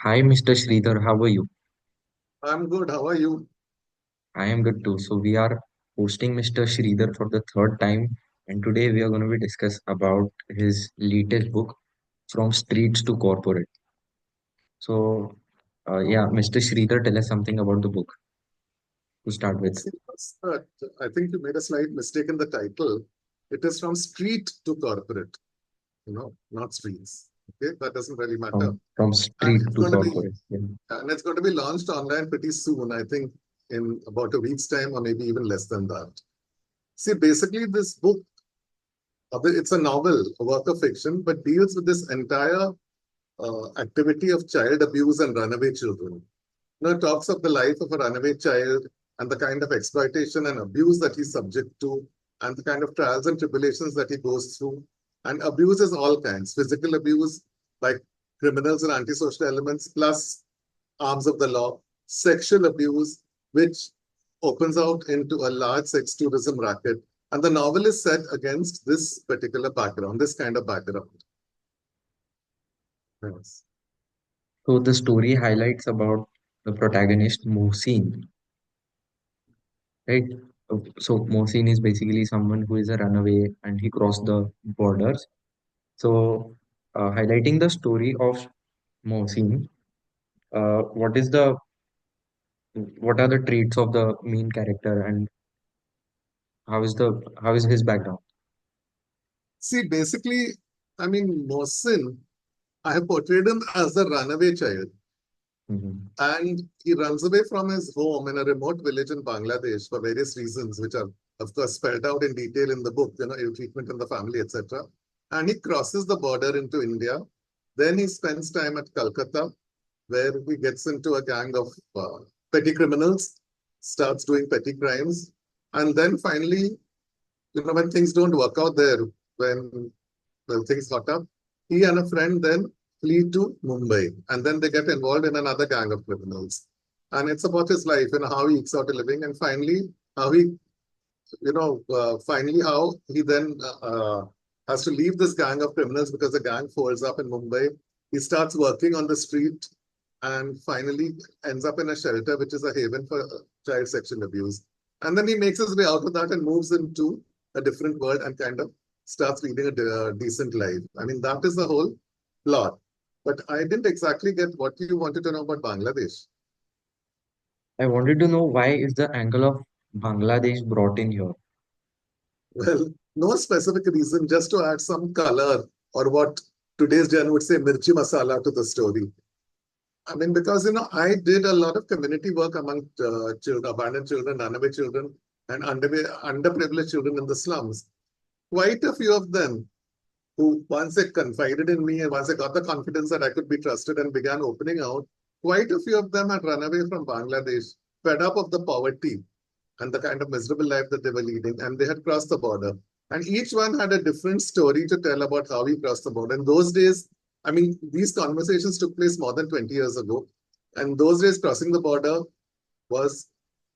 Hi, Mr. Shridhar, how are you? I'm good. How are you? I am good too. So we are hosting Mr. Shridhar for the third time, and today we are going to be discuss about his latest book, From Streets to Corporate. So, yeah, Mr. Shridhar, tell us something about the book to start with. See, I think you made a slight mistake in the title. It is from street to corporate, not streets. Okay, that doesn't really matter. From And street it's to going to be corporate. Yeah. and it's going to be launched online pretty soon. I think in about a week's time, or maybe even less than that. See, basically, this book, it's a novel, a work of fiction, but deals with this entire activity of child abuse and runaway children. It talks of the life of a runaway child and the kind of exploitation and abuse that he's subject to, and the kind of trials and tribulations that he goes through. And abuse is all kinds physical abuse by criminals and antisocial elements, plus arms of the law, sexual abuse, which opens out into a large sex tourism racket. And the novel is set against this particular background, this kind of background. Yes. So the story highlights about the protagonist, Mohsin, right? So Mohsin is basically someone who is a runaway and he crossed the borders. So, highlighting the story of Mohsin, what are the traits of the main character and how is his background? See, basically, I mean, Mohsin, I have portrayed him as a runaway child. Mhm. And he runs away from his home in a remote village in Bangladesh for various reasons, which are, of course, spelled out in detail in the book, ill treatment in the family, etc. And he crosses the border into India. Then he spends time at Calcutta, where he gets into a gang of petty criminals, starts doing petty crimes. And then finally, when things don't work out there, when things got up. He and a friend then flee to Mumbai, and then they get involved in another gang of criminals. And it's about his life, how he ekes out a living, and finally how finally how he then has to leave this gang of criminals because the gang folds up in Mumbai. He starts working on the street and finally ends up in a shelter, which is a haven for child sexual abuse. And then he makes his way out of that and moves into a different world and kind of starts leading a decent life. I mean, that is the whole plot. But I didn't exactly get what you wanted to know about Bangladesh. I wanted to know why is the angle of Bangladesh brought in here? Well, no specific reason, just to add some color or what today's gen would say mirchi masala to the story. I mean, because I did a lot of community work among children, abandoned children, runaway children, and underprivileged children in the slums. Quite a few of them who, once they confided in me and once they got the confidence that I could be trusted and began opening out, quite a few of them had run away from Bangladesh, fed up of the poverty and the kind of miserable life that they were leading, and they had crossed the border. And each one had a different story to tell about how he crossed the border. In those days, I mean, these conversations took place more than 20 years ago. And those days, crossing the border was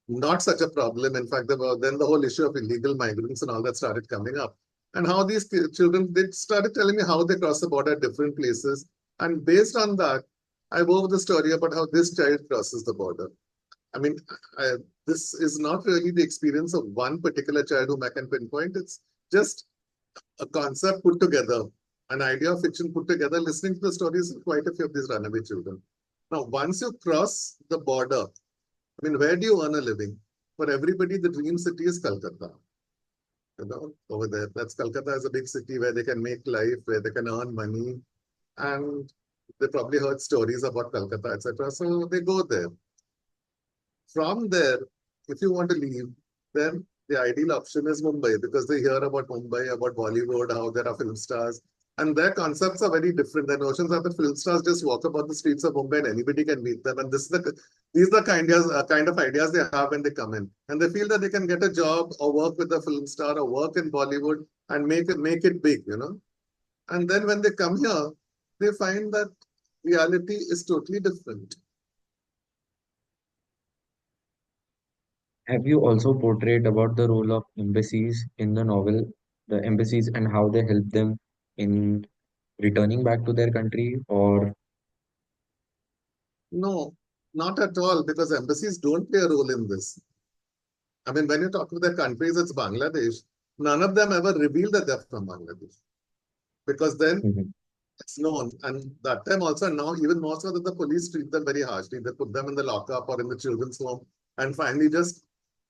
not such a problem. In fact, then the whole issue of illegal migrants and all that started coming up. And how these children, they started telling me how they cross the border at different places. And based on that, I wove the story about how this child crosses the border. I mean, I, this is not really the experience of one particular child whom I can pinpoint. It's just a concept put together, an idea of fiction put together, listening to the stories of quite a few of these runaway children. Now, once you cross the border, I mean, where do you earn a living? For everybody, the dream city is Calcutta. Over there. That's Calcutta is a big city where they can make life, where they can earn money, and they probably heard stories about Calcutta, etc. So they go there. From there, if you want to leave, then the ideal option is Mumbai because they hear about Mumbai, about Bollywood, how there are film stars, and their concepts are very different. Their notions are that film stars just walk about the streets of Mumbai and anybody can meet them. And these are the kind of ideas they have when they come in, and they feel that they can get a job or work with a film star or work in Bollywood and make it big. And then when they come here, they find that reality is totally different. Have you also portrayed about the role of embassies in the novel, the embassies and how they help them in returning back to their country or No, not at all, because embassies don't play a role in this. I mean, when you talk to the countries, it's Bangladesh. None of them ever reveal that they're from Bangladesh because then Mhm. it's known. And that time also, now even more so that the police treat them very harshly. They put them in the lockup or in the children's home and finally just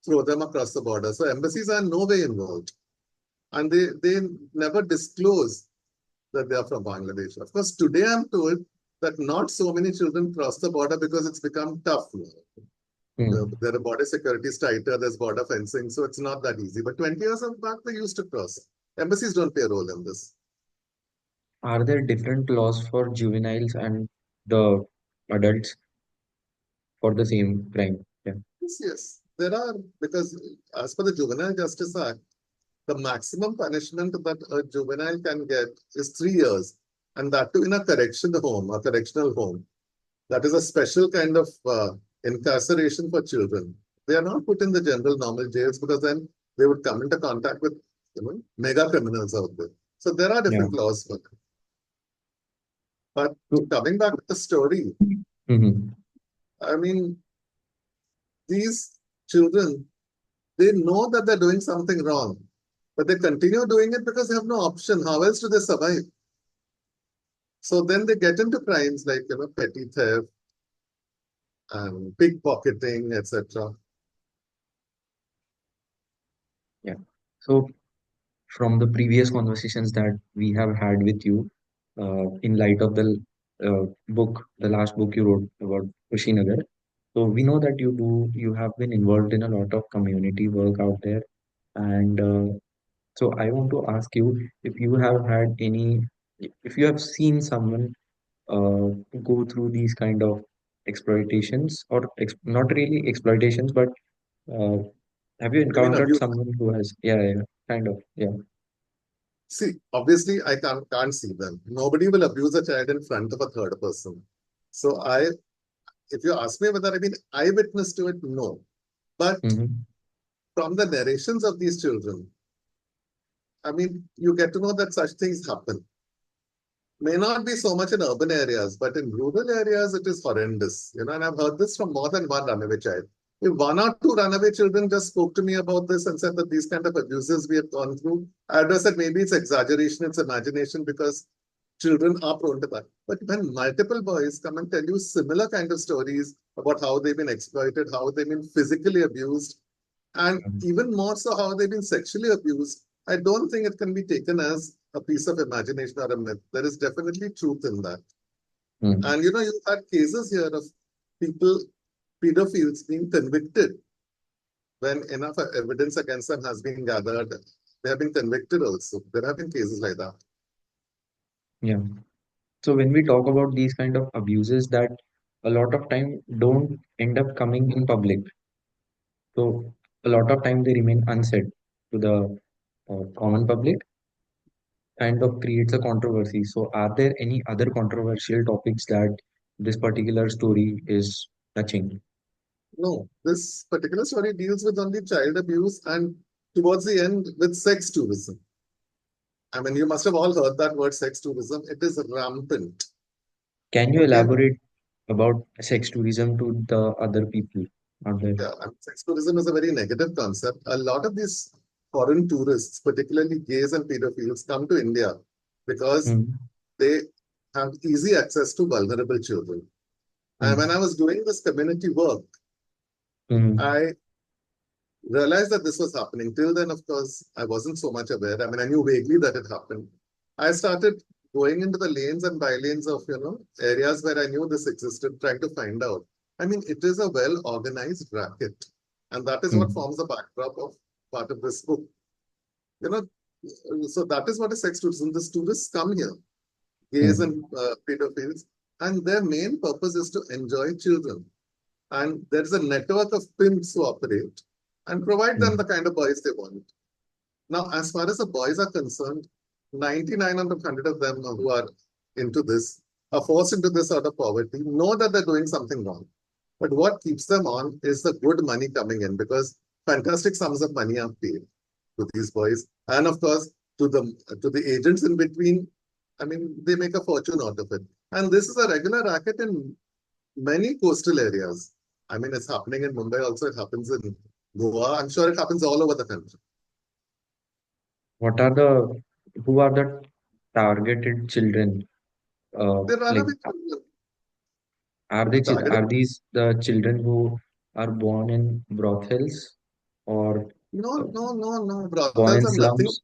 throw them across the border. So embassies are in no way involved. And they never disclose that they are from Bangladesh. Of course, today I'm told that not so many children cross the border because it's become tough now. Mhm. There are border security is tighter, there's border fencing, so it's not that easy. But 20 years back, they used to cross. Embassies don't play a role in this. Are there different laws for juveniles and the adults for the same crime? Yeah. Yes, yes. There are, because as per the Juvenile Justice Act, the maximum punishment that a juvenile can get is 3 years, and that too in a correction home, a correctional home. That is a special kind of incarceration for children. They are not put in the general normal jails because then they would come into contact with mega criminals out there. So there are Yeah. different laws for them. But So, coming back to the story, mhm. I mean, these children, they know that they're doing something wrong, but they continue doing it because they have no option. How else do they survive? So then they get into crimes like petty theft and pickpocketing, etc. Yeah. So from the previous conversations that we have had with you, in light of the book, the last book you wrote about Kushinagar. So we know that you have been involved in a lot of community work out there. And so I want to ask you if you have had any, if you have seen someone uh, go through these kind of exploitations or not really exploitations, but uh, have you You mean encountered abuse? someone who has, yeah, yeah, kind of, yeah. See, obviously, I can't see them. Nobody will abuse a child in front of a third person. So if you ask me whether I've been eyewitness to it, no. But Mm-hmm. from the narrations of these children, I mean, you get to know that such things happen. May not be so much in urban areas, but in rural areas, it is horrendous. And I've heard this from more than one runaway child. If one or two runaway children just spoke to me about this and said that these kind of abuses we have gone through, I'd have said maybe it's exaggeration, it's imagination because children are prone to that. But when multiple boys come and tell you similar kind of stories about how they've been exploited, how they've been physically abused, and even more so how they've been sexually abused, I don't think it can be taken as a piece of imagination or a myth. There is definitely truth in that. Mm-hmm. And you've had cases here of people, pedophiles, being convicted when enough evidence against them has been gathered. They have been convicted also. There have been cases like that. Yeah. So when we talk about these kind of abuses that a lot of time don't end up coming in public. So a lot of time they remain unsaid to the common public, kind of creates a controversy. So are there any other controversial topics that this particular story is touching? No, this particular story deals with only child abuse and towards the end with sex tourism. I mean, you must have all heard that word sex tourism. It is rampant. Can you Okay. elaborate about sex tourism to the other people out there? Yeah, and sex tourism is a very negative concept. A lot of these foreign tourists, particularly gays and pedophiles, come to India because Mm-hmm. they have easy access to vulnerable children. And when I was doing this community work, Mm-hmm. I realized that this was happening. Till then, of course, I wasn't so much aware. I mean, I knew vaguely that it happened. I started going into the lanes and by lanes of, areas where I knew this existed, trying to find out. I mean, it is a well organized racket. And that is what Mm-hmm. forms the backdrop of part of this book. You know, so that is what is sex tourism. The tourists come here, gays Mm-hmm. and pedophiles, and their main purpose is to enjoy children. And there is a network of pimps who operate and provide them the kind of boys they want. Now, as far as the boys are concerned, 99 out of 100 of them who are into this are forced into this out of poverty, know that they're doing something wrong. But what keeps them on is the good money coming in because fantastic sums of money are paid to these boys. And of course, to the agents in between, I mean, they make a fortune out of it. And this is a regular racket in many coastal areas. I mean, it's happening in Mumbai also, it happens in Goa. I'm sure it happens all over the country. What are who are the targeted children? They run Like, away from the are target. these the children who are born in brothels or No, uh, no, no, no. born Brothels in have nothing. slums?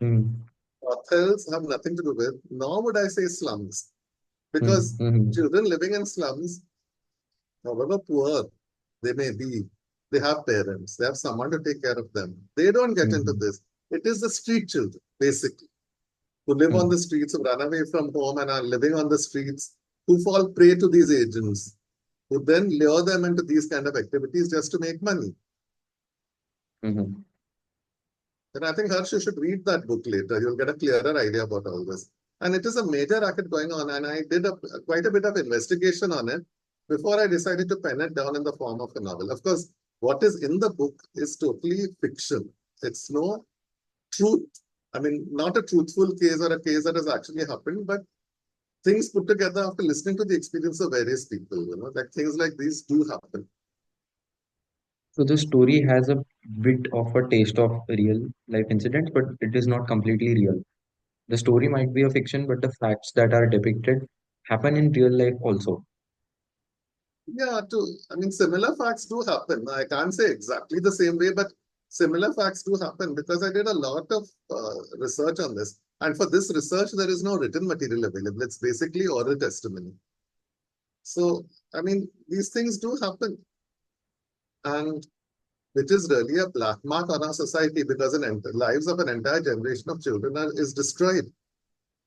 Hmm. Brothels have nothing to do with, nor would I say slums. Hmm. Because Hmm. children living in slums, however poor they may be, they have parents, they have someone to take care of them. They don't get into Hmm. this. It is the street children, basically, who live on Hmm. the streets, who run away from home and are living on the streets, who fall prey to these agents, who then lure them into these kind of activities just to make money. Hmm. And I think Harsh, you should read that book later. You'll get a clearer idea about all this. And it is a major racket going on. And I did quite a bit of investigation on it before I decided to pen it down in the form of a novel. Of course, what is in the book is totally fiction. It's no truth. I mean, not a truthful case or a case that has actually happened, but things put together after listening to the experience of various people. Like things like these do happen. So the story has a bit of a taste of real life incidents, but it is not completely real. The story might be a fiction, but the facts that are depicted happen in real life also. Yeah, I mean, similar facts do happen. I can't say exactly the same way, but similar facts do happen because I did a lot of research on this. And for this research, there is no written material available. It's basically oral testimony. So, I mean, these things do happen. And which is really a black mark on our society because lives of an entire generation of children is destroyed.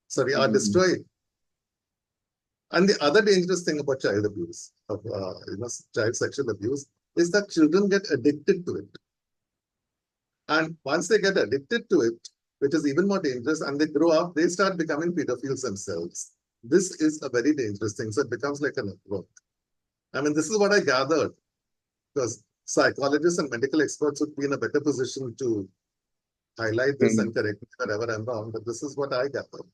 Sorry, are Mhm. destroyed. And the other dangerous thing about child sexual abuse, is that children get addicted to it. And once they get addicted to it, which is even more dangerous, and they grow up, they start becoming pedophiles themselves. This is a very dangerous thing. So it becomes like a network. I mean, this is what I gathered because psychologists and medical experts would be in a better position to highlight this Mhm. and correct me wherever I'm wrong. But this is what I gathered.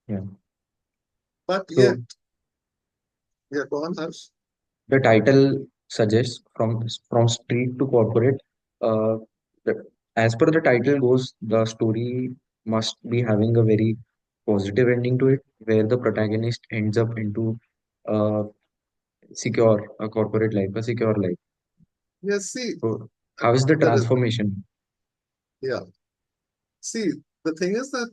Yeah. But yet, So yeah, go on, Harsh. the title suggests from street to corporate. Uh, the- as per the title goes, the story must be having a very positive ending to it, where the protagonist ends up into uh, a corporate life, a secure life. Yes, see, So how is the there is, transformation? yeah. See, the thing is that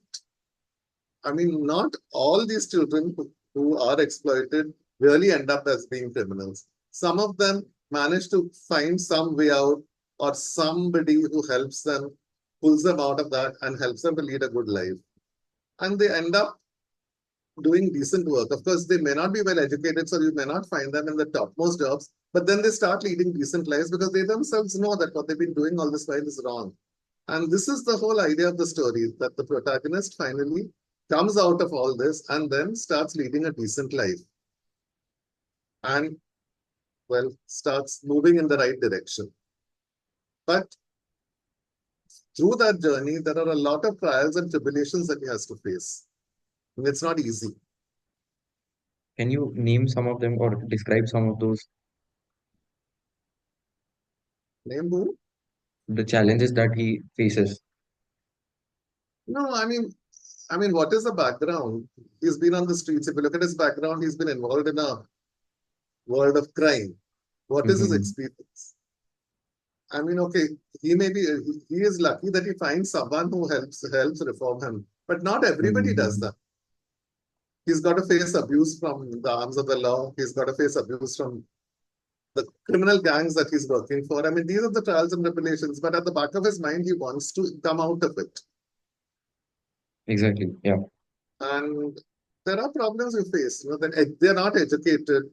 I mean, not all these children who are exploited really end up as being criminals. Some of them manage to find some way out, or somebody who helps them, pulls them out of that and helps them to lead a good life. And they end up doing decent work. Of course, they may not be well educated, so you may not find them in the topmost jobs, but then they start leading decent lives because they themselves know that what they've been doing all this while is wrong. And this is the whole idea of the story, that the protagonist finally comes out of all this and then starts leading a decent life and, well, starts moving in the right direction. But through that journey, there are a lot of trials and tribulations that he has to face. And it's not easy. Can you name some of them or describe some of those Name who? the challenges that he faces? No, I mean, what is the background? He's been on the streets. If you look at his background, he's been involved in a world of crime. What is his Hmm. experience? I mean, okay, he is lucky that he finds someone who helps reform him. But not everybody does Hmm. that. He's got to face abuse from the arms of the law. He's got to face abuse from the criminal gangs that he's working for. I mean, these are the trials and tribulations. But at the back of his mind, he wants to come out of it. Exactly. Yeah. And there are problems we face. That they're not educated.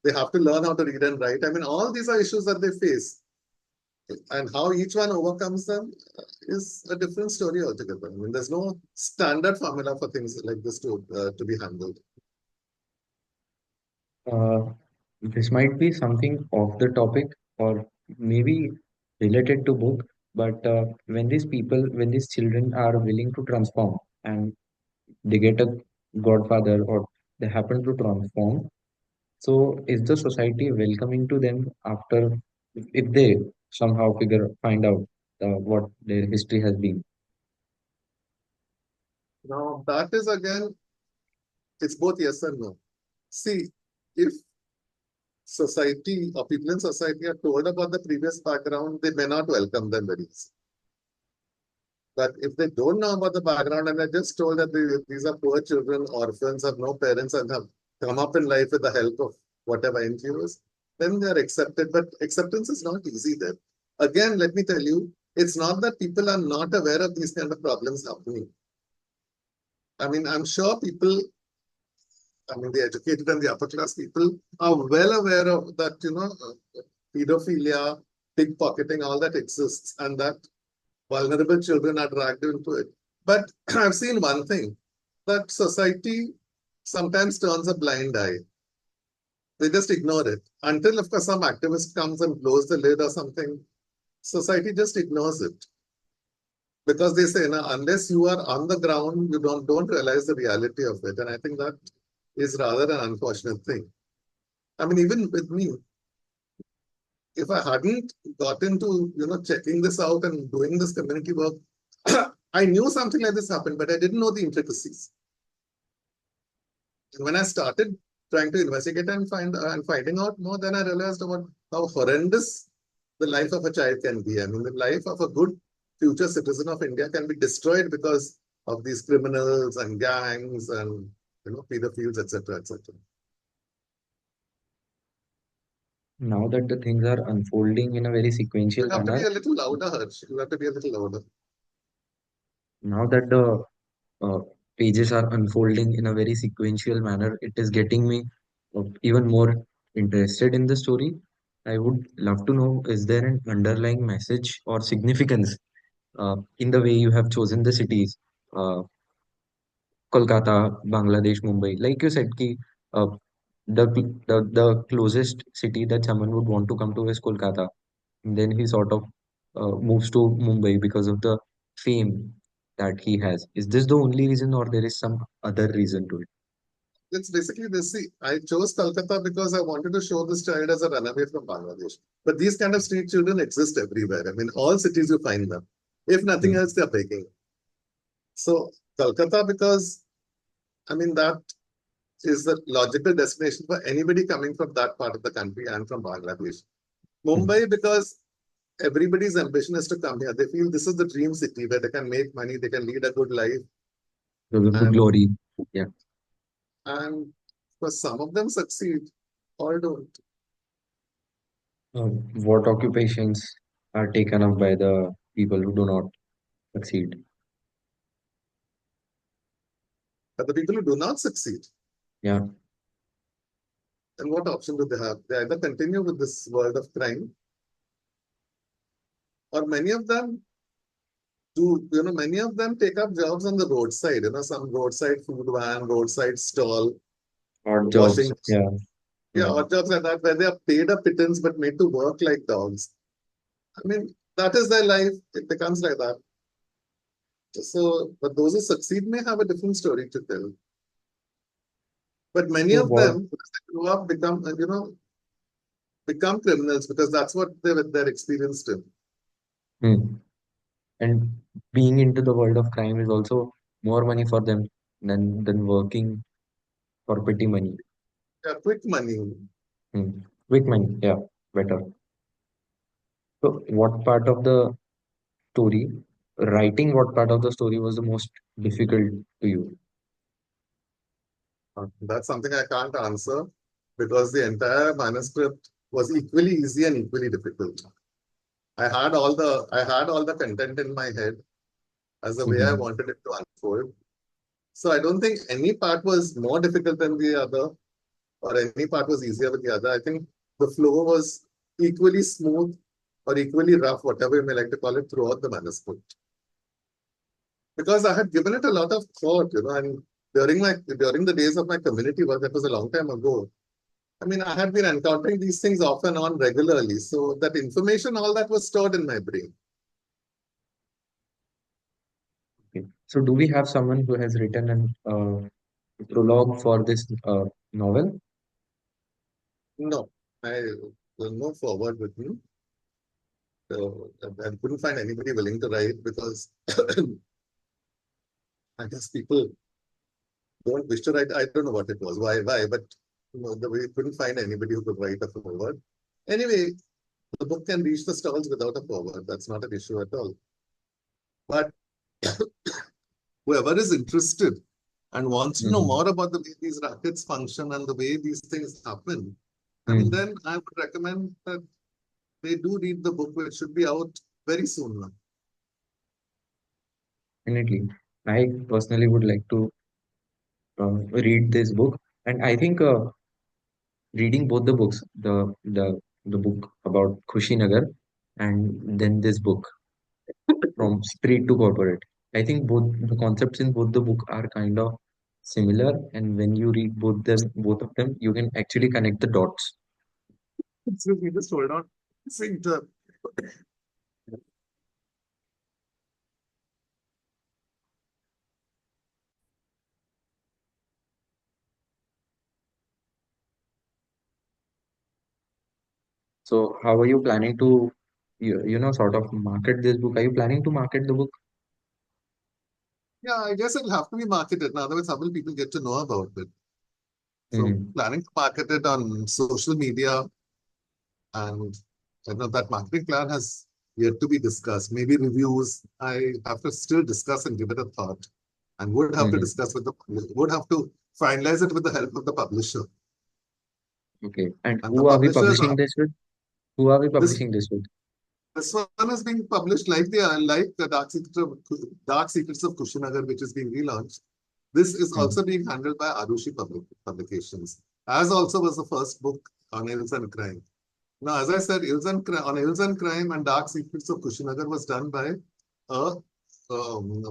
They have to learn how to read and write. I mean, all these are issues that they face. And how each one overcomes them is a different story altogether. I mean, there's no standard formula for things like this to be handled. Uh, this might be something off the topic or maybe related to book, but when these children are willing to transform and they get a godfather or they happen to transform, So is the society welcoming to them after if they somehow find out what their history has been? Now, that is again, it's both yes and no. See, if society or people in society are told about the previous background, they may not welcome them very easily. But if they don't know about the background and they're just told that these are poor children, orphans, have no parents, and have come up in life with the help of whatever NGOs, then they're accepted. But acceptance is not easy then. Again, let me tell you, it's not that people are not aware of these kind of problems happening. I mean, I'm sure people, I mean, the educated and the upper class people are well aware of that, pedophilia, pickpocketing, all that exists, and that vulnerable children are dragged into it. But I've seen one thing that society sometimes turns a blind eye. They just ignore it until, of course, some activist comes and blows the lid or something. Society just ignores it because they say, no, unless you are on the ground, you don't realize the reality of it. And I think that is rather an unfortunate thing. I mean, even with me, if I hadn't gotten to checking this out and doing this community work, I knew something like this happened, but I didn't know the intricacies. And when I started trying to investigate and finding out more, then I realized about how horrendous the life of a child can be. I mean, the life of a good future citizen of India can be destroyed because of these criminals and gangs and pedophiles, etc., etc. Now that the things are unfolding in a very sequential You have to be manner, a little louder, Harsh. You have to be a little louder. now that the uh, pages are unfolding in a very sequential manner, it is getting me even more interested in the story. I would love to know, is there an underlying message or significance in the way you have chosen the cities? Kolkata, Bangladesh, Mumbai. Like you said, ki, uh, the closest city that someone would want to come to is Kolkata. And then he sort of moves to Mumbai because of the fame that he has. Is this the only reason, or there is some other reason to it? It's basically this. See, I chose Calcutta because I wanted to show this child as a runaway from Bangladesh. But these kind of street children exist everywhere. I mean, all cities you find them. If nothing Hmm. else, they're begging. So Calcutta, because I mean that is the logical destination for anybody coming from that part of the country and from Bangladesh. Hmm. Mumbai, because everybody's ambition is to come here. They feel this is the dream city where they can make money, they can lead a good life, The and glory. Yeah. for some of them succeed, all don't. What occupations are taken up by the people who do not succeed? But the people who do not succeed, Yeah. then what option do they have? They either continue with this world of crime, or many of them take up jobs on the roadside, some roadside food van, roadside stall, Odd jobs. washing. Yeah. Yeah, Yeah. odd jobs like that, where they are paid a pittance but made to work like dogs. I mean, that is their life. It becomes like that. So, but those who succeed may have a different story to tell. But many So of what? them, because they grow up, become criminals because that's what they're experienced in. Hmm. And being into the world of crime is also more money for them than working for petty money. Yeah, quick money. Hmm. Quick money, yeah, better. So, what part of the story, writing what part of the story was the most difficult to you? That's something I can't answer because the entire manuscript was equally easy and equally difficult. I had all the content in my head as the way I Mhm. wanted it to unfold. So I don't think any part was more difficult than the other or any part was easier than the other. I think the flow was equally smooth or equally rough, whatever you may like to call it, throughout the manuscript. Because I had given it a lot of thought, and during the days of my community work, that was a long time ago. I mean, I had been encountering these things off and on regularly. So that information, all that was stored in my brain. Okay. So, do we have someone who has written an prologue for this novel? No, I no forward with me. I couldn't find anybody willing to write because I guess people don't wish to write. I don't know what it was, why, but we couldn't find anybody who could write a forward. Anyway, the book can reach the stalls without a forward. That's not an issue at all. But whoever is interested and wants to know Hmm. more about the way these rackets function and the way these things happen, I mean, Hmm. then I would recommend that they do read the book, which should be out very soon now. Definitely. I personally would like to read this book, and I think reading both the books, the book about Kushinagar and then this book from street to corporate. I think both the concepts in both the book are kind of similar, and when you read both of them, you can actually connect the dots. Excuse me, just hold on. Seem to So, how are you planning to, sort of market this book? Are you planning to market the book? Yeah, I guess it'll have to be marketed now. Otherwise, how will people get to know about it? So, Hmm. planning to market it on social media, and I know that marketing plan has yet to be discussed. Maybe reviews. I have to still discuss and give it a thought, and would have to Hmm. discuss with the would have to finalize it with the help of the publisher. Okay. And And the who are we publishers publishing are this with? Who are we this publishing this with? this one is being published like the Dark Secrets of Kushinagar, which is being relaunched. This is Hmm. also being handled by Arushi Publications, as also was the first book on Ills and Crime. Now, as I said, Ills and Crime and Dark Secrets of Kushinagar was done by a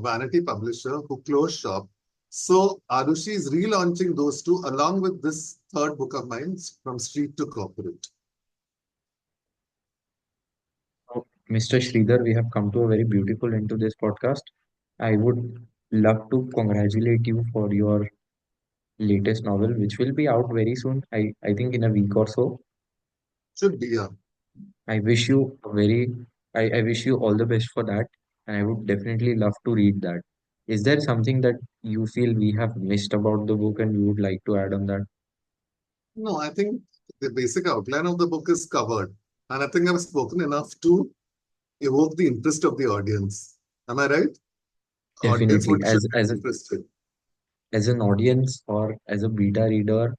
vanity publisher who closed shop. So Arushi is relaunching those two along with this third book of mine, From Street to Corporate. So, Mr. Sridhar, we have come to a very beautiful end to this podcast. I would love to congratulate you for your latest novel, which will be out very soon. I think in a week or so. Should be, yeah. I wish you a very, I wish you all the best for that. And I would definitely love to read that. Is there something that you feel we have missed about the book and you would like to add on that? No, I think the basic outline of the book is covered. And I think I've spoken enough to evoke the interest of the audience. Am I right? Audience Definitely. would should be interested. As an audience or as a beta reader,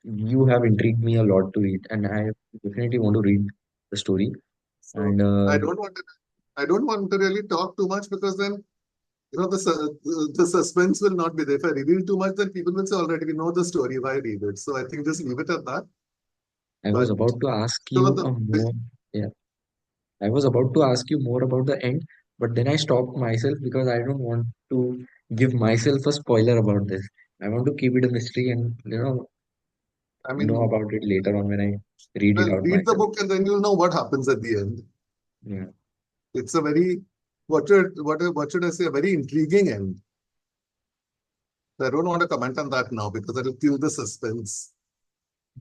you have intrigued me a lot to read, and I definitely want to read the story. So And I don't want to really talk too much because then the suspense will not be there. If I reveal too much, then people will say already we know the story. Why read it? So I think just leave it at that. I was But about to ask so you a more, yeah, I was about to ask you more about the end, but then I stopped myself because I don't want to give myself a spoiler about this. I want to keep it a mystery and I know mean, about it later on when I read it well, out read the myself. book and then you'll know what happens at the end. Yeah. It's a very what should I say? A very intriguing end. I don't want to comment on that now because it'll kill the suspense.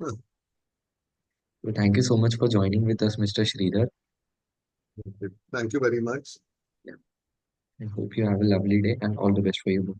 So thank you so much for joining with us, Mr. Sridhar. Thank you very much. Yeah. I hope you have a lovely day and all the best for you.